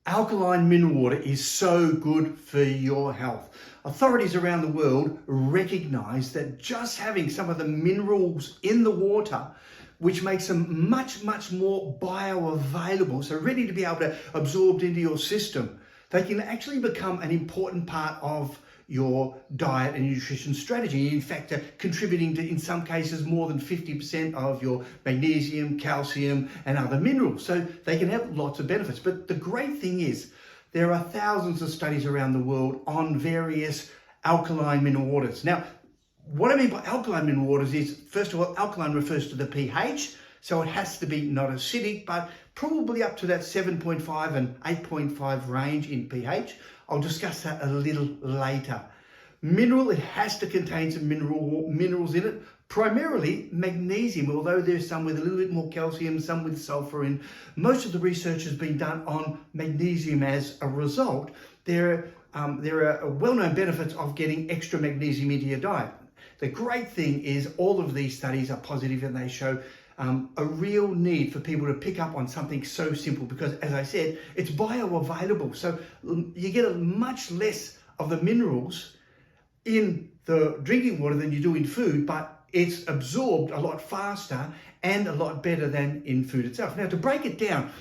Alkaline mineral water is so good for your health. Authorities around the world recognize that just having some of the minerals in the water, which makes them much more bioavailable, so ready to be able to absorb into your system, they can actually become an important part of your diet and nutrition strategy. In fact, contributing to, in some cases, more than 50% of your magnesium, calcium, and other minerals. So they can have lots of benefits. But the great thing is, there are thousands of studies around the world on various alkaline mineral waters. Now, what I mean by alkaline mineral waters is, first of all, alkaline refers to the pH. So it has to be not acidic, but probably up to that 7.5 and 8.5 range in pH. I'll discuss that a little later. Mineral, it has to contain some minerals in it, primarily magnesium, although there's some with a little bit more calcium, some with sulfur in. Most of the research has been done on magnesium as a result. There are well-known benefits of getting extra magnesium into your diet. The great thing is all of these studies are positive and they show a real need for people to pick up on something so simple because, as I said, it's bioavailable. So you get a much less of the minerals in the drinking water than you do in food, but it's absorbed a lot faster and a lot better than in food itself. Now, to break it down,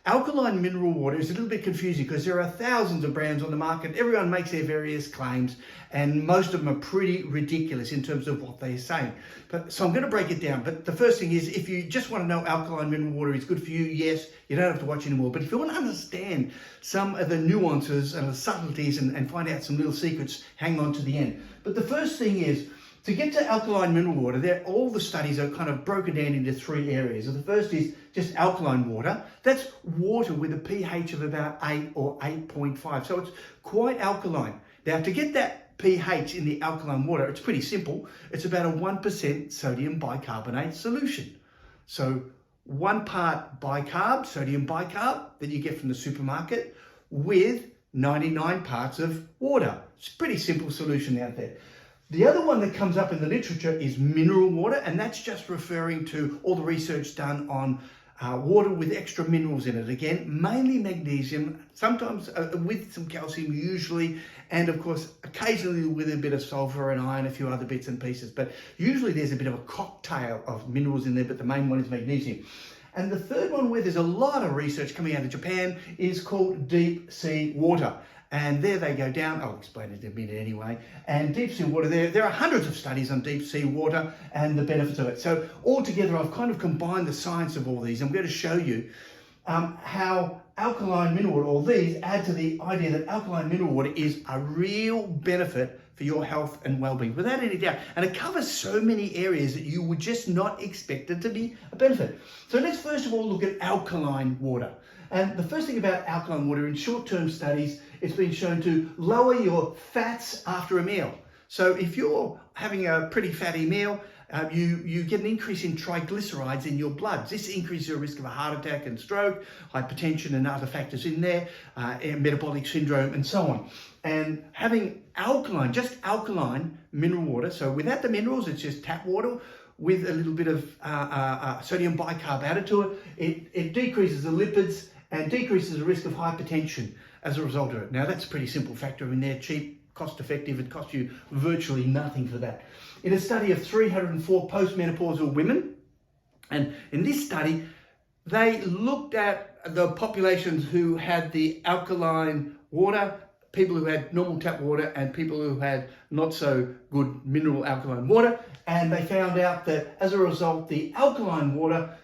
alkaline mineral water is a little bit confusing because there are thousands of brands on the market. Everyone makes their various claims and most of them are pretty ridiculous in terms of what they're saying. So I'm going to break it down. But the first thing is, if you just want to know alkaline mineral water is good for you, yes, you don't have to watch anymore. But if you want to understand some of the nuances and the subtleties and find out some little secrets, hang on to the end. But the first thing is, to get to alkaline mineral water, all the studies are kind of broken down into three areas. And the first is just alkaline water. That's water with a pH of about 8 or 8.5. So it's quite alkaline. Now, to get that pH in the alkaline water, it's pretty simple. It's about a 1% sodium bicarbonate solution. So 1 part bicarb, sodium bicarb, that you get from the supermarket with 99 parts of water. It's a pretty simple solution out there. The other one that comes up in the literature is mineral water, and that's just referring to all the research done on water with extra minerals in it. Again, mainly magnesium, sometimes with some calcium usually, and of course, occasionally with a bit of sulfur and iron, a few other bits and pieces. But usually there's a bit of a cocktail of minerals in there, but the main one is magnesium. And the third one, where there's a lot of research coming out of Japan, is called deep sea water. And there they go down, I'll explain it in a minute anyway. And deep sea water, there are hundreds of studies on deep sea water and the benefits of it. So altogether, I've kind of combined the science of all these. I'm going to show you how alkaline mineral water, all these add to the idea that alkaline mineral water is a real benefit for your health and well-being, without any doubt. And it covers so many areas that you would just not expect it to be a benefit. So let's first of all look at alkaline water. And the first thing about alkaline water, in short-term studies, it's been shown to lower your fats after a meal. So if you're having a pretty fatty meal, you get an increase in triglycerides in your blood. This increases your risk of a heart attack and stroke, hypertension and other factors in there, metabolic syndrome and so on. And having alkaline, just alkaline mineral water, so without the minerals, it's just tap water, with a little bit of sodium bicarb added to it, it decreases the lipids and decreases the risk of hypertension as a result of it. Now, that's a pretty simple factor in there, cheap, cost effective, it costs you virtually nothing for that. In a study of 304 postmenopausal women, and in this study, they looked at the populations who had the alkaline water, people who had normal tap water and people who had not so good mineral alkaline water, and they found out that as a result, the alkaline water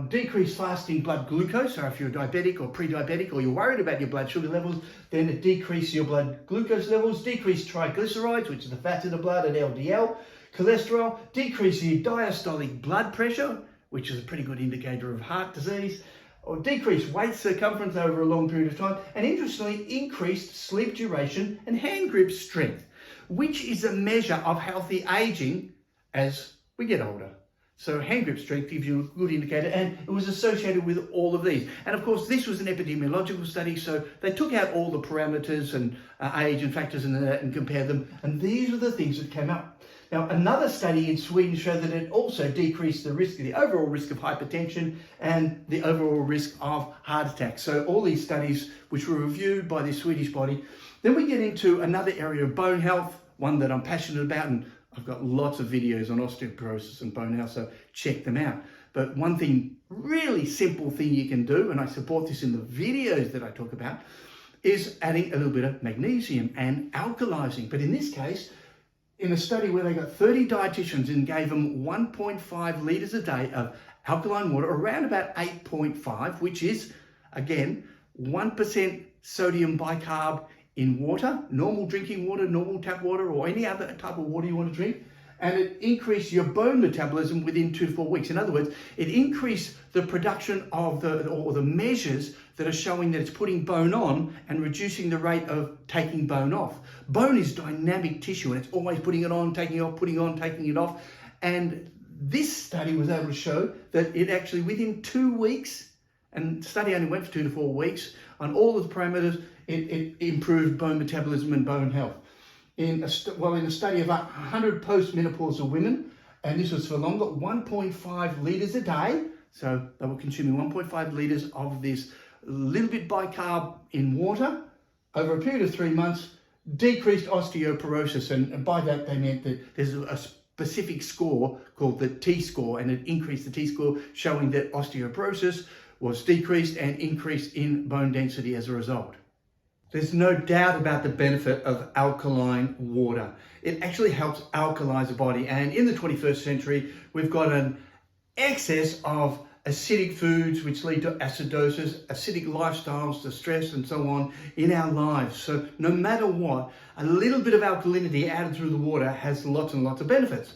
decreased fasting blood glucose. So if you're diabetic or pre-diabetic or you're worried about your blood sugar levels, then it decreases your blood glucose levels, decreased triglycerides, which is the fat in the blood, and LDL, cholesterol, decrease your diastolic blood pressure, which is a pretty good indicator of heart disease, or decreased waist circumference over a long period of time, and interestingly, increased sleep duration and hand grip strength, which is a measure of healthy aging as we get older. So hand grip strength gives you a good indicator, and it was associated with all of these. And of course, this was an epidemiological study, so they took out all the parameters and age and factors and compared them, and these are the things that came up. Now, another study in Sweden showed that it also decreased the overall risk of hypertension and the overall risk of heart attacks. So all these studies, which were reviewed by the Swedish body. Then we get into another area of bone health, one that I'm passionate about, and I've got lots of videos on osteoporosis and bone health, so check them out. But one thing, really simple thing you can do, and I support this in the videos that I talk about, is adding a little bit of magnesium and alkalizing. But in this case, in a study where they got 30 dietitians and gave them 1.5 litres a day of alkaline water, around about 8.5, which is, again, 1% sodium bicarb in water, normal drinking water, normal tap water, or any other type of water you want to drink, and it increased your bone metabolism within 2 to 4 weeks. In other words, it increased the production of the measures that are showing that it's putting bone on and reducing the rate of taking bone off. Bone is dynamic tissue and it's always putting it on, taking it off, putting it on, taking it off. And this study was able to show that it actually within 2 weeks, and the study only went for 2 to 4 weeks, on all of the parameters, it improved bone metabolism and bone health. In a study of 100 postmenopausal women, and this was for longer, 1.5 litres a day. So they were consuming 1.5 litres of this little bit bicarb in water over a period of 3 months, decreased osteoporosis. And by that, they meant that there's a specific score called the T-score, and it increased the T-score, showing that osteoporosis was decreased and increased in bone density as a result. There's no doubt about the benefit of alkaline water. It actually helps alkalize the body. And in the 21st century, we've got an excess of acidic foods which lead to acidosis, acidic lifestyles, to stress and so on in our lives. So no matter what, a little bit of alkalinity added through the water has lots and lots of benefits.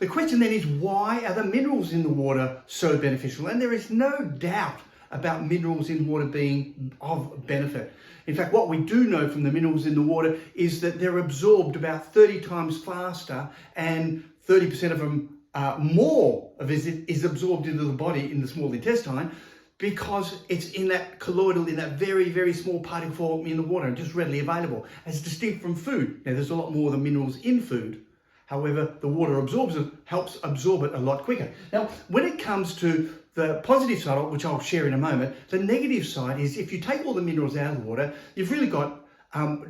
The question then is, why are the minerals in the water so beneficial? And there is no doubt about minerals in water being of benefit. In fact, what we do know from the minerals in the water is that they're absorbed about 30 times faster, and 30% of them, more of it is absorbed into the body in the small intestine, because it's in that colloidal, in that very, very small particle form in the water and just readily available, as distinct from food. Now, there's a lot more of the minerals in food. However, the water absorbs it, helps absorb it a lot quicker. Now, when it comes to the positive side, which I'll share in a moment, the negative side is if you take all the minerals out of the water, you've really got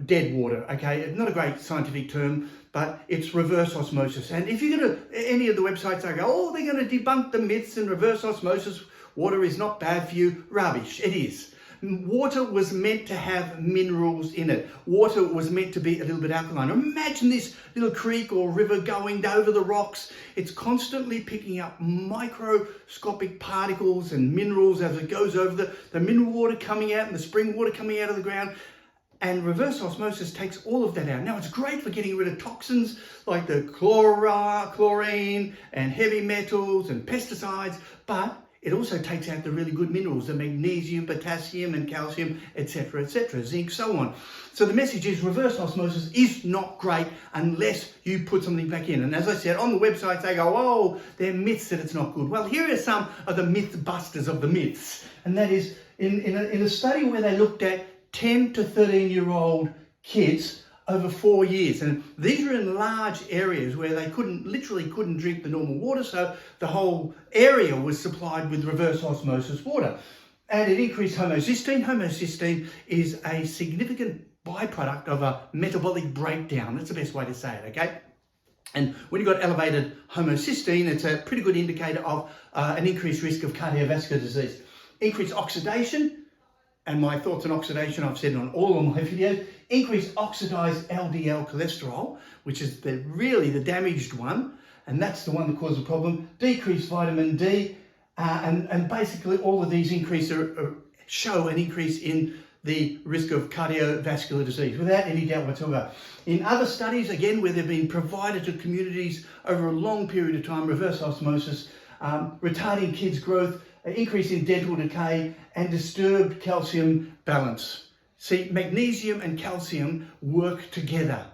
dead water, okay? Not a great scientific term, but it's reverse osmosis. And if you go to any of the websites, they go, oh, they're going to debunk the myths and reverse osmosis, water is not bad for you. Rubbish, it is. Water was meant to have minerals in it. Water was meant to be a little bit alkaline. Imagine this little creek or river going over the rocks. It's constantly picking up microscopic particles and minerals as it goes over the mineral water coming out and the spring water coming out of the ground. And reverse osmosis takes all of that out. Now, it's great for getting rid of toxins like the chlorine and heavy metals and pesticides, but it also takes out the really good minerals, the magnesium, potassium and calcium, etc., zinc, so on. So the message is reverse osmosis is not great unless you put something back in. And as I said, on the websites, they go, oh, they're myths that it's not good. Well, here are some of the myth busters of the myths. And that is in a study where they looked at 10 to 13-year-old kids over 4 years, and these are in large areas where they literally couldn't drink the normal water, so the whole area was supplied with reverse osmosis water, and it increased homocysteine. Homocysteine is a significant byproduct of a metabolic breakdown. That's the best way to say it, okay? And when you've got elevated homocysteine, it's a pretty good indicator of an increased risk of cardiovascular disease. Increased oxidation, and my thoughts on oxidation I've said on all of my videos. Increased oxidized LDL cholesterol, which is really the damaged one, and that's the one that causes the problem. Decreased vitamin D, and basically all of these show an increase in the risk of cardiovascular disease, without any doubt whatsoever. In other studies, again, where they've been provided to communities over a long period of time, reverse osmosis, retarding kids' growth, an increase in dental decay, and disturbed calcium balance. See, magnesium and calcium work together.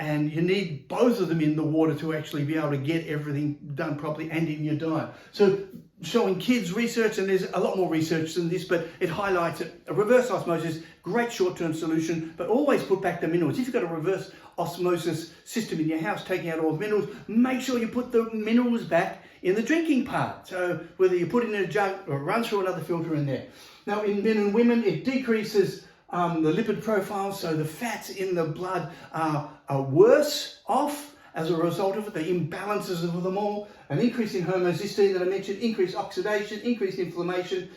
and you need both of them in the water to actually be able to get everything done properly and in your diet. So showing kids research, and there's a lot more research than this, but it highlights it. A reverse osmosis, great short-term solution, but always put back the minerals. If you've got a reverse osmosis system in your house, taking out all the minerals, make sure you put the minerals back in the drinking part. So whether you put it in a jug or run through another filter in there. Now in men and women, it decreases the lipid profile, so the fats in the blood are worse off as a result of it, the imbalances of them all, an increase in homocysteine that I mentioned, increased oxidation, increased inflammation.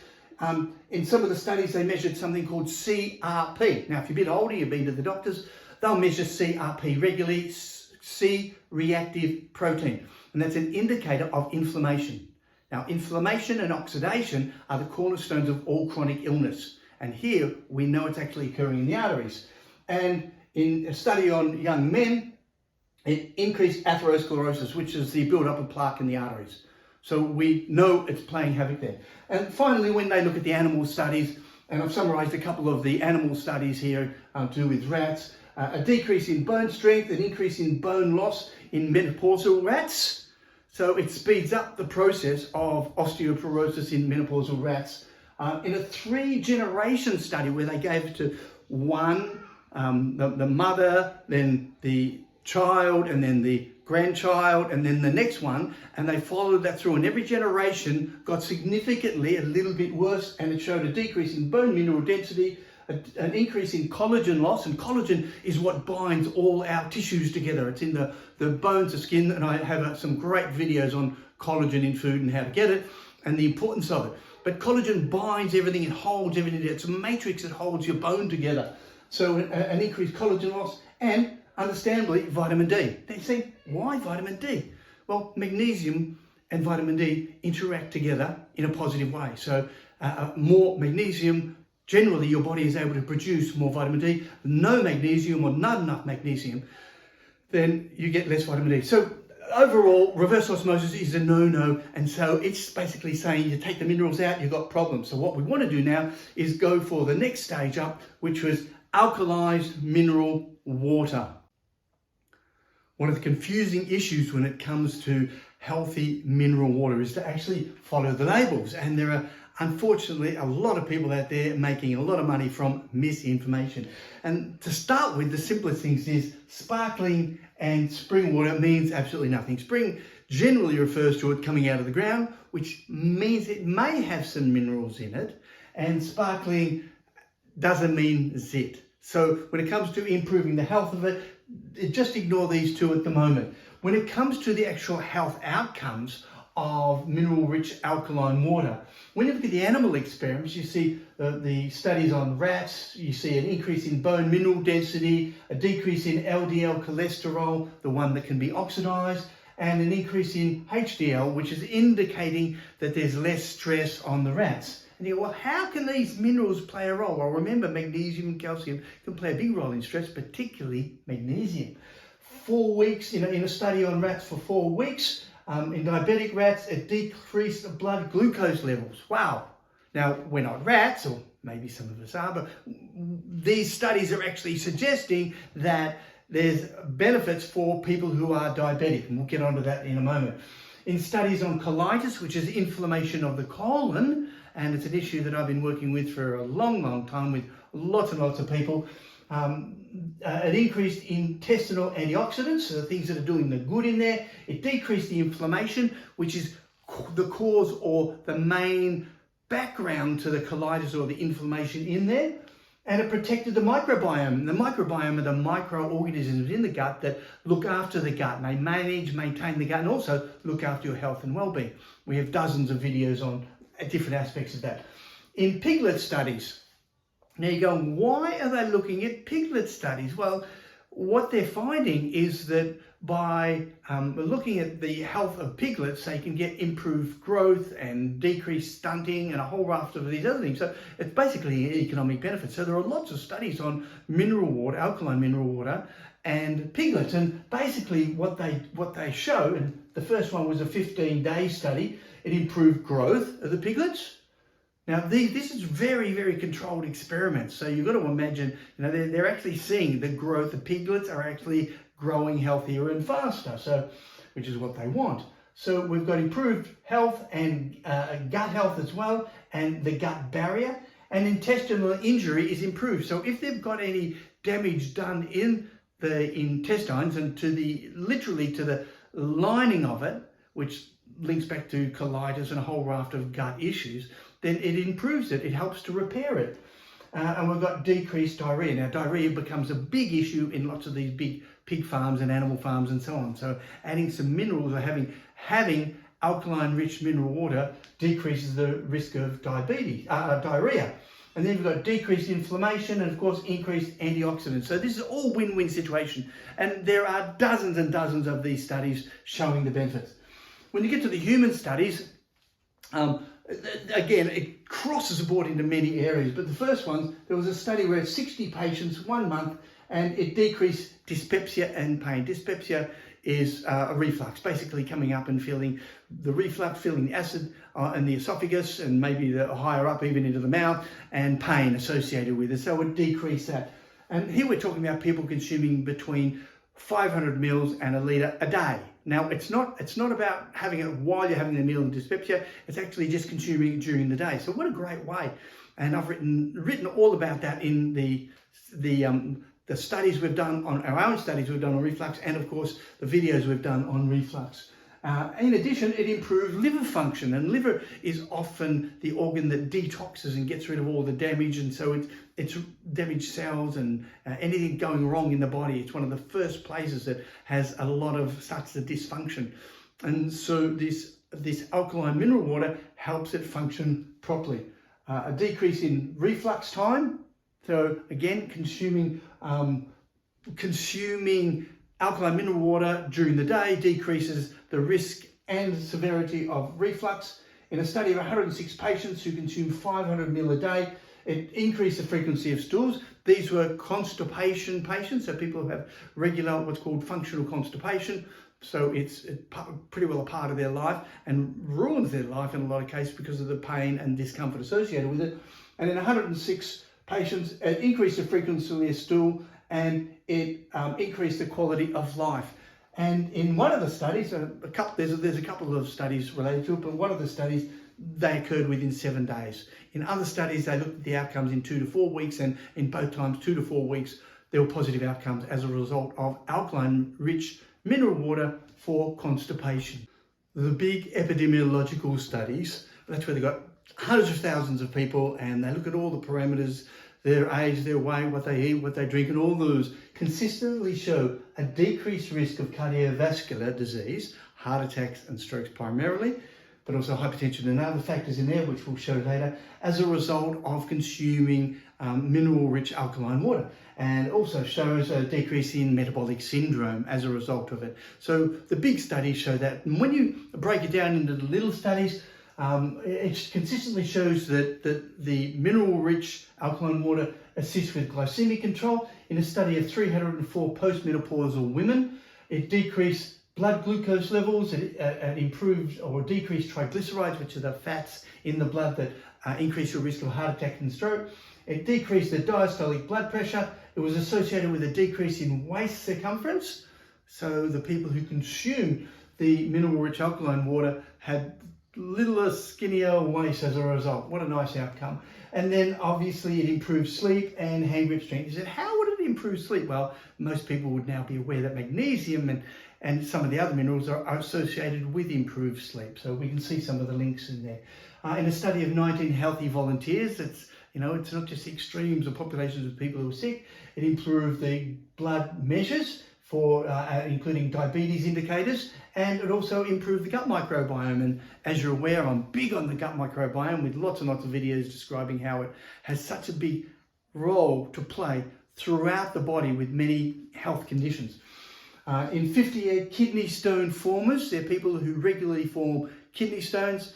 In some of the studies, they measured something called CRP. Now, if you're a bit older, you've been to the doctors, they'll measure CRP regularly, C-reactive protein, and that's an indicator of inflammation. Now, inflammation and oxidation are the cornerstones of all chronic illness. And here we know it's actually occurring in the arteries. And in a study on young men, it increased atherosclerosis, which is the build-up of plaque in the arteries. So we know it's playing havoc there. And finally, when they look at the animal studies, and I've summarized a couple of the animal studies here to do with rats, a decrease in bone strength, an increase in bone loss in menopausal rats. So it speeds up the process of osteoporosis in menopausal rats. In a 3-generation study where they gave it to one, the mother, then the child, and then the grandchild, and then the next one, and they followed that through, and every generation got significantly a little bit worse, and it showed a decrease in bone mineral density, an increase in collagen loss, and collagen is what binds all our tissues together. It's in the bones, the skin, and I have some great videos on collagen in food and how to get it and the importance of it. But collagen binds everything, it holds everything. It's a matrix that holds your bone together. So an increased collagen loss, and understandably vitamin D. Now you say, why vitamin D? Well, magnesium and vitamin D interact together in a positive way. So more magnesium, generally your body is able to produce more vitamin D. No magnesium or not enough magnesium, then you get less vitamin D. So overall, reverse osmosis is a no-no, and so it's basically saying you take the minerals out, you've got problems. So what we want to do now is go for the next stage up, which was alkalized mineral water. One of the confusing issues when it comes to healthy mineral water is to actually follow the labels, and there are unfortunately a lot of people out there making a lot of money from misinformation. And to start with, the simplest things is sparkling and spring water means absolutely nothing. Spring generally refers to it coming out of the ground, which means it may have some minerals in it, and sparkling doesn't mean zit. So when it comes to improving the health of it, just ignore these two at the moment. When it comes to the actual health outcomes of mineral-rich alkaline water, when you look at the animal experiments, you see the studies on rats, you see an increase in bone mineral density, a decrease in LDL cholesterol, the one that can be oxidized, and an increase in HDL, which is indicating that there's less stress on the rats. And you go, well, how can these minerals play a role? Well, remember, magnesium and calcium can play a big role in stress, particularly magnesium. 4 weeks, in a study on rats for 4 weeks, in diabetic rats, it decreased blood glucose levels. Wow. Now, we're not rats, or maybe some of us are, but these studies are actually suggesting that there's benefits for people who are diabetic, and we'll get onto that in a moment. In studies on colitis, which is inflammation of the colon, and it's an issue that I've been working with for a long, long time with lots and lots of people, an increased intestinal antioxidants, so the things that are doing the good in there. It decreased the inflammation, which is the cause or the main background to the colitis or the inflammation in there. And it protected the microbiome. The microbiome are the microorganisms in the gut that look after the gut, and they maintain the gut, and also look after your health and well-being. We have dozens of videos on different aspects of that. In piglet studies, now you go, why are they looking at piglet studies? Well, what they're finding is that by looking at the health of piglets, they can get improved growth and decreased stunting and a whole raft of these other things. So it's basically an economic benefit. So there are lots of studies on mineral water, alkaline mineral water, and piglets. And basically what they show, and the first one was a 15-day study, it improved growth of the piglets. Now, this is very, very controlled experiments. So you've got to imagine, they're actually seeing the growth of piglets are actually growing healthier and faster, so which is what they want. So we've got improved health and gut health as well, and the gut barrier, and intestinal injury is improved. So if they've got any damage done in the intestines and literally to the lining of it, which links back to colitis and a whole raft of gut issues, then it improves it. It helps to repair it. And we've got decreased diarrhea. Now, diarrhea becomes a big issue in lots of these big pig farms and animal farms and so on. So adding some minerals or having alkaline-rich mineral water decreases the risk of diarrhea. And then we've got decreased inflammation and, of course, increased antioxidants. So this is all win-win situation. And there are dozens and dozens of these studies showing the benefits. When you get to the human studies, again, it crosses the board into many areas. But the first one, there was a study where 60 patients, 1 month, and it decreased dyspepsia and pain. Dyspepsia is a reflux, basically coming up and feeling the reflux, feeling the acid in the esophagus and maybe the higher up even into the mouth, and pain associated with it. So it would decrease that. And here we're talking about people consuming between 500 mils and a litre a day. Now, it's not about having it while you're having the meal and dyspepsia. It's actually just consuming it during the day. So what a great way. And I've written all about that in the studies we've done on our own studies we've done on reflux, and of course the videos we've done on reflux. In addition, it improves liver function, and liver is often the organ that detoxes and gets rid of all the damage, and so it's damaged cells and anything going wrong in the body. It's one of the first places that has a lot of such the dysfunction, and so this alkaline mineral water helps it function properly. A decrease in reflux time. So again, consuming alkaline mineral water during the day decreases the risk and severity of reflux. In a study of 106 patients who consumed 500 ml a day, it increased the frequency of stools. These were constipation patients, so people who have regular, what's called functional constipation. So it's pretty well a part of their life and ruins their life in a lot of cases because of the pain and discomfort associated with it. And in 106 patients, it increased the frequency of stool, and it increased the quality of life. And in one of the studies, there's a couple of studies related to it, but one of the studies, they occurred within 7 days. In other studies, they looked at the outcomes in 2 to 4 weeks, and in both times, 2 to 4 weeks, there were positive outcomes as a result of alkaline-rich mineral water for constipation. The big epidemiological studies, that's where they got hundreds of thousands of people, and they look at all the parameters, their age, their weight, what they eat, what they drink, and all those consistently show a decreased risk of cardiovascular disease, heart attacks and strokes primarily, but also hypertension and other factors in there, which we'll show later, as a result of consuming mineral-rich alkaline water. And also shows a decrease in metabolic syndrome as a result of it. So the big studies show that. And when you break it down into the little studies, it consistently shows that the mineral-rich alkaline water assists with glycemic control. In a study of 304 postmenopausal women, it decreased blood glucose levels, it improved or decreased triglycerides, which are the fats in the blood that increase your risk of heart attack and stroke. It decreased the diastolic blood pressure. It was associated with a decrease in waist circumference. So the people who consume the mineral-rich alkaline water had littler, skinnier waist as a result. What a nice outcome. And then obviously it improved sleep and hand grip strength. You said, how would it improve sleep? Well, most people would now be aware that magnesium and some of the other minerals are associated with improved sleep. So we can see some of the links in there. In a study of 19 healthy volunteers, it's not just extremes or populations of people who are sick. It improved the blood measures for including diabetes indicators, and it also improved the gut microbiome. And as you're aware, I'm big on the gut microbiome with lots and lots of videos describing how it has such a big role to play throughout the body with many health conditions. In 58 kidney stone formers, they're people who regularly form kidney stones,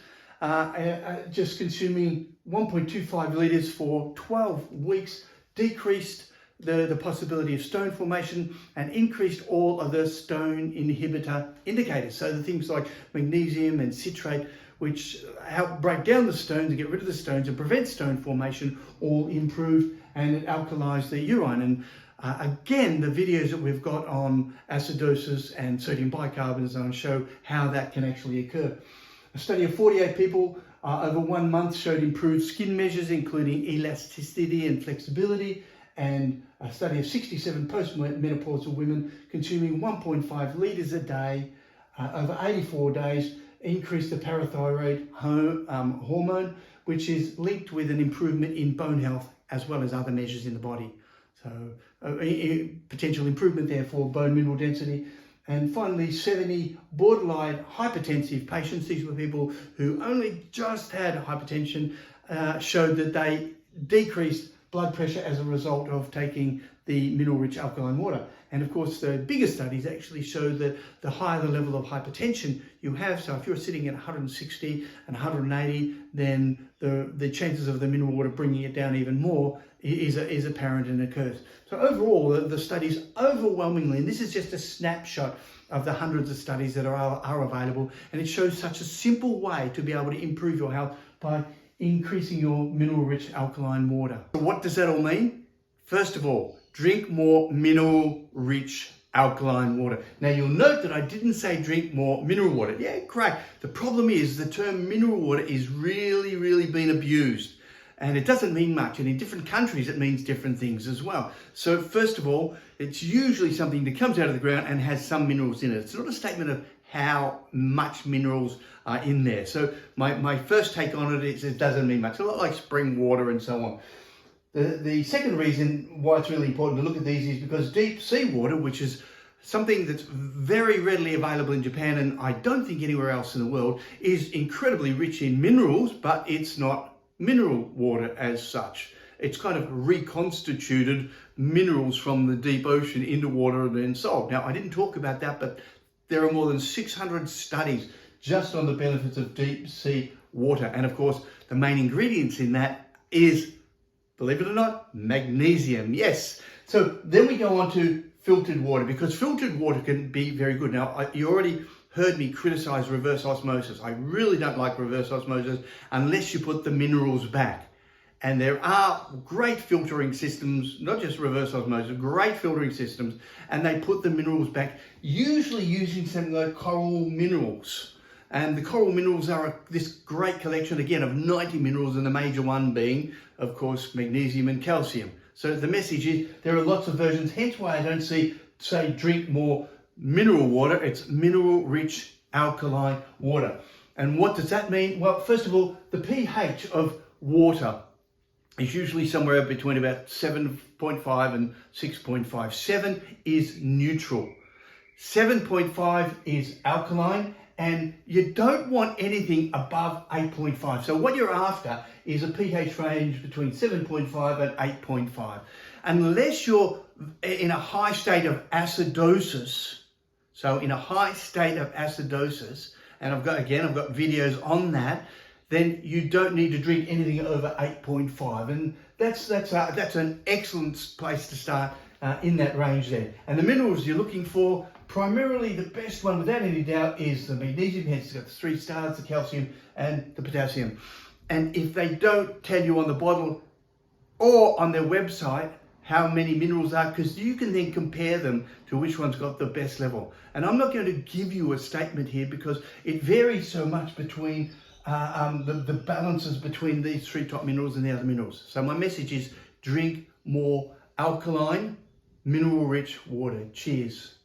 just consuming 1.25 litres for 12 weeks, decreased the possibility of stone formation and increased all of the stone inhibitor indicators. So the things like magnesium and citrate which help break down the stones and get rid of the stones and prevent stone formation, all improve, and it alkalizes the urine. And again, the videos that we've got on acidosis and sodium bicarbonate and show how that can actually occur. A study of 48 people over 1 month showed improved skin measures, including elasticity and flexibility, and a study of 67 postmenopausal women consuming 1.5 litres a day over 84 days increased the parathyroid hormone, which is linked with an improvement in bone health as well as other measures in the body. So potential improvement there for bone mineral density. And finally, 70 borderline hypertensive patients, these were people who only just had hypertension, showed that they decreased blood pressure as a result of taking the mineral-rich alkaline water. And of course, the bigger studies actually show that the higher the level of hypertension you have, so if you're sitting at 160 and 180, then the chances of the mineral water bringing it down even more is apparent and occurs. So overall, the studies overwhelmingly, and this is just a snapshot of the hundreds of studies that are available, and it shows such a simple way to be able to improve your health by increasing your mineral-rich alkaline water. So what does that all mean? First of all, drink more mineral-rich alkaline water. Now you'll note that I didn't say drink more mineral water. Yeah, great. The problem is the term mineral water is really been abused. And it doesn't mean much, and in different countries it means different things as well. So first of all, it's usually something that comes out of the ground and has some minerals in it. It's not a statement of how much minerals are in there. So my first take on it is it doesn't mean much. It's a lot like spring water and so on. The second reason why it's really important to look at these is because deep sea water, which is something that's very readily available in Japan and I don't think anywhere else in the world, is incredibly rich in minerals, but it's not mineral water as such. It's kind of reconstituted minerals from the deep ocean into water and then sold. Now, I didn't talk about that, but there are more than 600 studies just on the benefits of deep sea water. And of course, the main ingredients in that is, believe it or not, magnesium. Yes. So then we go on to filtered water, because filtered water can be very good. Now, you already heard me criticize reverse osmosis. I really don't like reverse osmosis unless you put the minerals back. And there are great filtering systems, not just reverse osmosis, great filtering systems, and they put the minerals back, usually using something like coral minerals. And the coral minerals are this great collection, again, of 90 minerals, and the major one being, of course, magnesium and calcium. So the message is there are lots of versions, hence why I don't say drink more mineral water. It's mineral-rich alkaline water. And what does that mean? Well, first of all, the pH of water is usually somewhere between about 7.5 and 6.5. 7 is neutral. 7.5 is alkaline, and you don't want anything above 8.5. So what you're after is a pH range between 7.5 and 8.5. Unless you're in a high state of acidosis, so in a high state of acidosis, and I've got videos on that, then you don't need to drink anything over 8.5. And that's an excellent place to start in that range there. And the minerals you're looking for, primarily the best one without any doubt is the magnesium, hence it's got the 3 stars, the calcium and the potassium. And if they don't tell you on the bottle or on their website how many minerals are, because you can then compare them to which one's got the best level. And I'm not going to give you a statement here because it varies so much between the balances between these 3 top minerals and the other minerals. So my message is drink more alkaline, mineral-rich water. Cheers.